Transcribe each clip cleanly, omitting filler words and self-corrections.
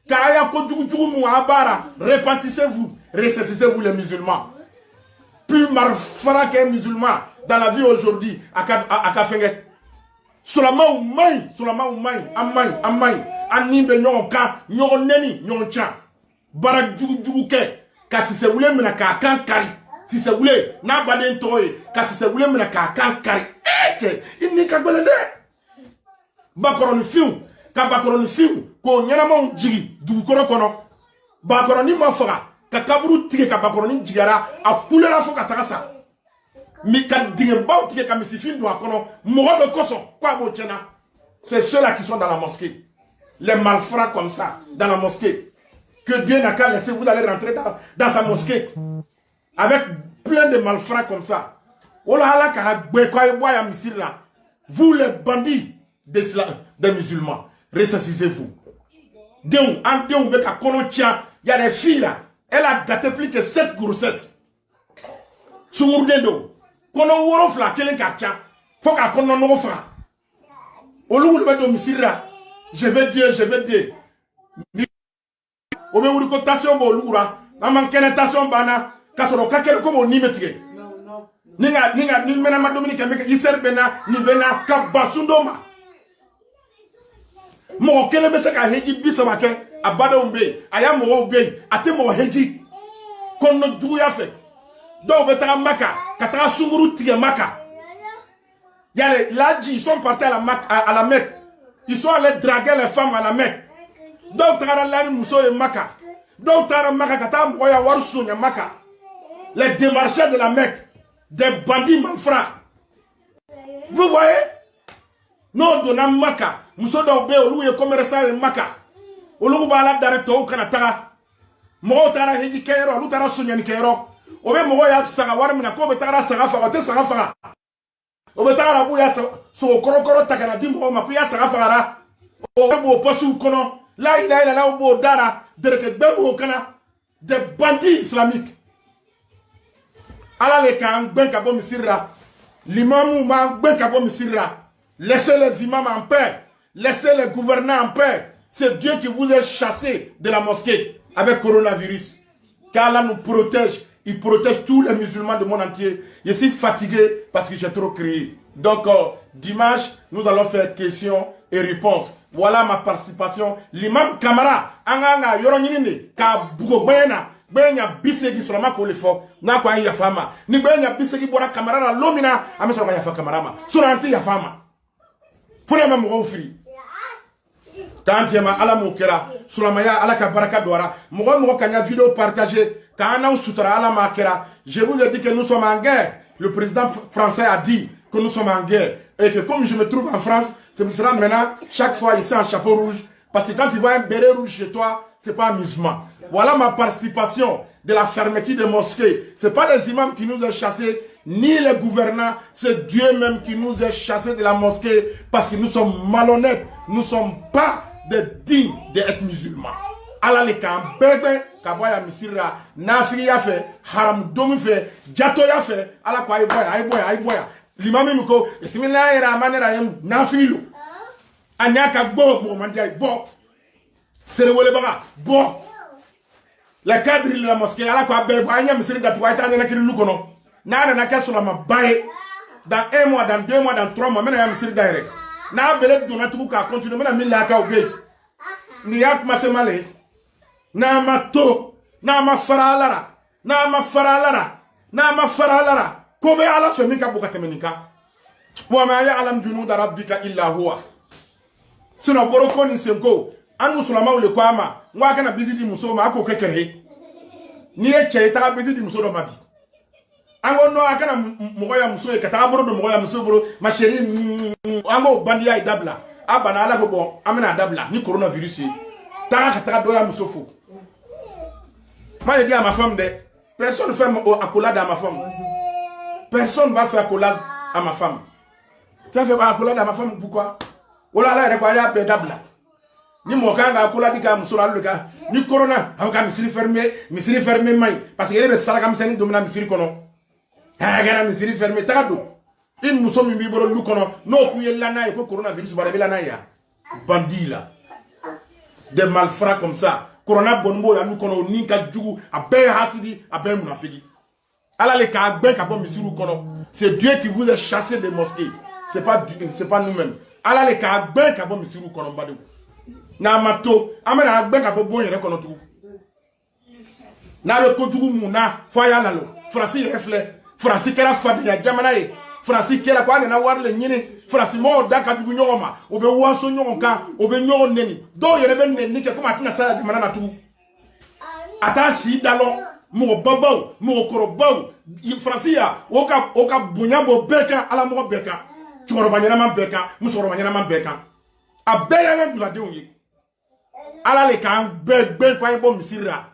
Kaya ko djougou abara. Repentissez-vous. Ressuscitez-vous les musulmans. Plus marfara qu'un musulman dans la vie aujourd'hui. Akafenge. Solama ou maï. Amay. Animbe nyon ka. Nyon neni. Nyon chan. Barak djougou ke. Kasi se voulez mena kakan kari. Si se voulez. Na baden toye. Kasi se voulez mena kakan kari. Inni kagwelende. Bakoroni fiu. Ka bakoroni fiu. Ko nyanama un jigi. Dugukoro kono. Bakoroni mafara. Ka kaburu tige ka bakoroni jigara. A kulera fo ka takasa. Mi ka dingemba tige ka misifin do akono. Mogo de koso. Kwa bo tchena. C'est ceux-là qui sont dans la mosquée. Les malfrats comme ça. Dans la mosquée. Que Dieu n'a qu'à laisser, vous allez rentrer dans sa mosquée. Avec plein de malfrats comme ça. Vous les bandits des musulmans, ressuscitez-vous. Il y a des filles là, elle a gâté plus que 7 grossesses. Je vais dire. Obe wuri ko tation bo lura na man kene tation bana kasoro kakere ko mo nimetige ninga ni mena ma Dominique meka iser bena ni bena ka basundoma mo kele be se ka heji bisa wake abada umbe aya mo obe ate mo heji konno jugu ya fe do be tara maka katara sunguru tige maka yale laji ils sont partis à la Mecque, ils sont allés draguer les femmes à la Mecque. Donc tara lani muso e maka. Donc tara maka kata moya warsu nya maka. Les démarcheurs de la Mecque, des bandits malfrats. Vous voyez? Non dona maka. Muso do be olu e commerçant e maka. Olu ba la dare to kana tara. Mo tara heji kero, olu tara sunya ni kero. Obe mo ya saga war mina ko be tara saga fa, ote saga fa. Obe tara bu ya so korokoro takana di mo ma ku ya saga fa ra. Obe bo posu kono. Là, il a là au dara des bandits islamiques. Allah les kan ben kabo misira. L'imam man ben kabo misira. Laissez les imams en paix. Laissez les gouvernants en paix. C'est Dieu qui vous a chassé de la mosquée avec coronavirus. Car Allah nous protège. Il protège tous les musulmans du monde entier. Je suis fatigué parce que j'ai trop crié. Donc, dimanche, nous allons faire questions et réponses. Voilà ma participation. L'imam Kamara, Anganga, Yoronine, Ka Bugo Bena, Benya Bisegi sur la map pour les faux, Nakwa Yafama, Ni Benya Bisegi Bora Kamara, la Lomina, Ameso Yafa Kamarama, Suranti Yafama. Fulema Mouroufri. Tantiema ala Moukera, Sulamaya, ala Kabaraka Dora, Mouro Kanya vidéo partagée, Kana ou Sutra ala Makera. Je vous ai dit que nous sommes en guerre. Le président français a dit que nous sommes en guerre. Et que comme je me trouve en France, c'est pour cela maintenant, chaque fois ici en chapeau rouge, parce que quand tu vois un béret rouge chez toi, c'est pas amusement. Voilà ma participation de la fermeture des mosquées. C'est pas les imams qui nous ont chassés, ni les gouvernants, c'est Dieu même qui nous a chassés de la mosquée, parce que nous sommes malhonnêtes, nous ne sommes pas des dignes d'être musulmans. Allah les kan bébé, kaboya misira, nafi ya fait, haram domu fait, jato ya fait, Allah quoi aïe boya. L'imam Miko, Bismillahirrahmanirrahim, nafilu. Anyaka bo, Mohamedia, bo. C'est le Wolebara, bo. La cadre de la mosquée, à la quoi, Anya, Monsieur Datouaita, Nakiri Lukono. Nana Naka sur la baye. Dans 1 mois, dans 2 mois, dans 3 mois, maintenant, Monsieur Direct. Na Belek Donatouka, continue, maintenant, Milaka au Bé. Niak Masemale. Na Mato. Na ma Faralara. Na ma Faralara. Na ma Faralara. Kobe ala femika bukatemenika. Wa ma ya alam junuda rabbika illa huwa. Sino boroko ni senko. Anu sulama ule kwama. Mwa kana bizidi musoma ako kekere. Ni eche ta bizidi musodo mabi. Ango no akana mogoya muso e kata boro do mogoya muso boro ma chérie ango bandia idabla. Abana ala ko bon amena dabla ni coronavirus yi. Ta kata do ya muso fo. Moi je dis à ma femme de personne ne fait accolade à ma femme. Personne ne va faire accolade à ma femme. Tu as fait accolade à ma femme, pourquoi? Oh là là, il y a un dabla. Ni mon gars, accolade, le gars, ni corona, avec misiri fermé, maï. Parce qu'il y a des salagam, c'est une domina misiri kono. Ah, gana misiri fermé, tado. Il nous sommes mis pour le kono. Non, puis il y a l'ana, il faut coronavirus, il y a l'ana, bandit là. Des malfrats comme ça. Corona bonbo ya nous kono ninka djugu abe hasidi abe munafiki. Allah les ka ben ka bon misiru kono. C'est Dieu qui vous a chassé des mosquées. C'est pas nous-mêmes. Allah les ka ben ka bon misiru kono mbade. Na mato amena ben ka bon yere kono tu. Na be ko djugu muna foya lalo. Francis reflet. Francis kera fadi ya jamana e. Francis kera kwa na warle nyini. Francis mo daka dugu nyoma. Obe waso nyonka, obe nyon neni. Do yere ben neni ke kuma tina sa jamana na tu. Ata si dalon mo babau, mo korobau. Francis ya oka bunya bo beka ala mo beka. Choro banyana man beka, musoro banyana man beka. Abeya na dula de onye. Ala le kan ben kwa bo misira.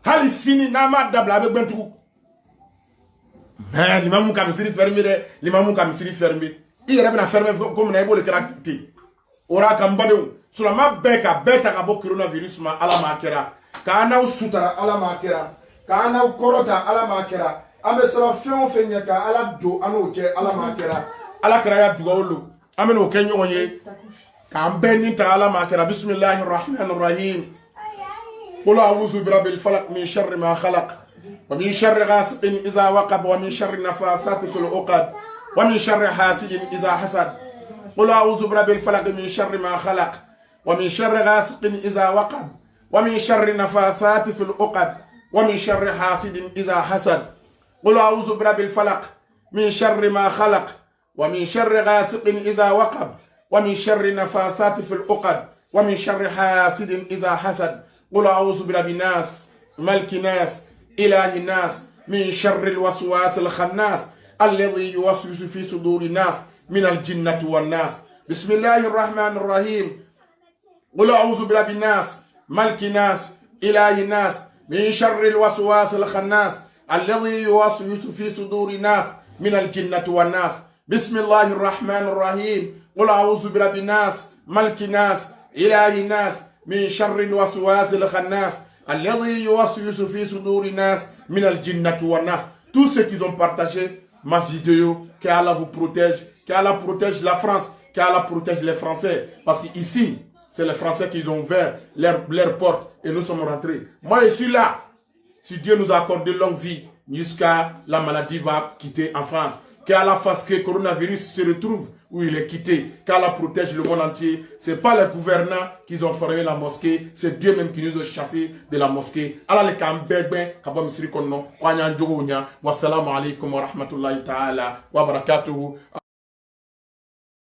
Hali sini na ma dabla be ben tuku. Mais l'imam ka misiri fermé de, l'imam ka misiri fermé. Il est bien fermé comme na le caractère. Ora ka mbade sulama beka beta ka bo coronavirus ma ala makera. Ka na usutara ala makera. Ka na korota ala makera. Abe sala fion fenya ka ala do ano je ala makera. Ala kraya dugaolo. Amen o kenyo onye. Ka mbeni ta ala makera. Bismillahir rahmanir rahim. قل أعوذ برب الفلق من شر ما خلق ومن شر غاسق إذا وقب ومن شر النفاثات في العقد ومن شر حاسد إذا حسد قل أعوذ برب الفلق من شر ما خلق ومن شر غاسق إذا وقب ومن شر النفاثات في العقد ومن شر حاسد إذا حسد قل أعوذ برب الفلق من شر ما خلق ومن شر غاسق إذا وقب ومن شر النفاثات في العقد ومن شر حاسد إذا حسد قل أعوذ برب الناس ملك الناس إله الناس من شر الوسواس الخناس الذي يوسوس في صدور الناس من الجنة والناس بسم الله الرحمن الرحيم قل أعوذ برب الناس ملك الناس إله الناس من شر الوسواس الخناس الذي يوسوس في صدور الناس من الجنة والناس بسم الله الرحمن الرحيم قل أعوذ برب الناس ملك الناس إله الناس من شر الوسواس الخناس الذي يوسوس في صدور الناس من الجنة والناس. Tous ceux qui ont partagé ma vidéo, qu'Allah vous protège, qu'Allah protège la France, qu'Allah protège les Français. Parce qu'ici, c'est les Français qui ont ouvert leurs portes et nous sommes rentrés. Moi, je suis là. Si Dieu nous a accordé longue vie, jusqu'à la maladie va quitter en France. Qu'Allah fasse que le coronavirus se retrouve où il est quitté. Qu'Allah protège le monde entier. Ce n'est pas les gouvernants qui ont fermé la mosquée. C'est Dieu même qui nous a chassés de la mosquée. Allah le kambegbe. Kaba misiri konno. Kwanya njogo nya. Wassalamu alaikum wa rahmatullahi ta'ala wa barakatuhu.